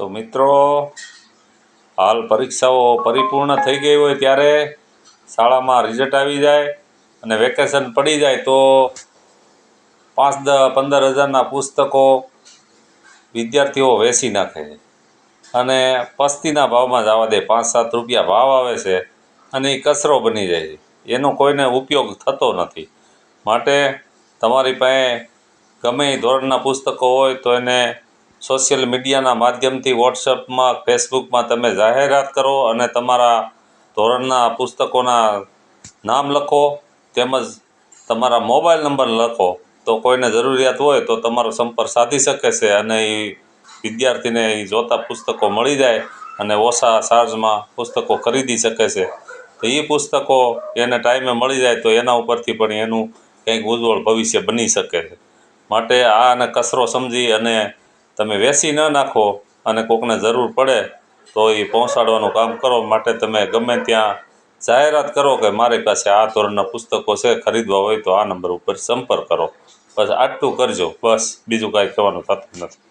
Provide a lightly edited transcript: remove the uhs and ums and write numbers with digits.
તો મિત્રો, હાલ પરીક્ષાઓ પરિપૂર્ણ થઈ ગઈ હોય ત્યારે શાળામાં રિઝલ્ટ આવી જાય અને વેકેશન પડી જાય તો 5-10-15 હજારના પુસ્તકો વિદ્યાર્થીઓ વેચી નાખે છે અને પસ્તીના ભાવમાં જવા દે, 5-7 રૂપિયા ભાવ આવે છે અને એ કચરો બની જાય છે. એનો કોઈને ઉપયોગ થતો નથી. માટે તમારી પાસે ગમે એ ધોરણના પુસ્તકો હોય તો એને સોશિયલ મીડિયાના માધ્યમથી વોટ્સઅપમાં, ફેસબુકમાં તમે જાહેરાત કરો અને તમારા ધોરણના પુસ્તકોના નામ લખો, તેમજ તમારા મોબાઈલ નંબર લખો, તો કોઈને જરૂરિયાત હોય તો તમારો સંપર્ક સાધી શકે છે અને એ વિદ્યાર્થીને એ જોતા પુસ્તકો મળી જાય અને ઓછા ચાર્જમાં પુસ્તકો ખરીદી શકે છે. તો એ પુસ્તકો એને ટાઈમે મળી જાય તો એના ઉપરથી પણ એનું કંઈક ઉજ્જવળ ભવિષ્ય બની શકે છે. માટે આને કચરો સમજી અને તમે વેચી ન નાખો અને કોકને જરૂર પડે તો એ પહોંચાડવાનું કામ કરો. માટે તમે ગમે ત્યાં જાહેરાત કરો કે મારી પાસે આ ધોરણના પુસ્તકો છે, ખરીદવા હોય તો આ નંબર ઉપર સંપર્ક કરો. બસ આટલું કરજો, બસ બીજું કાંઈ કહેવાનું થતું નથી.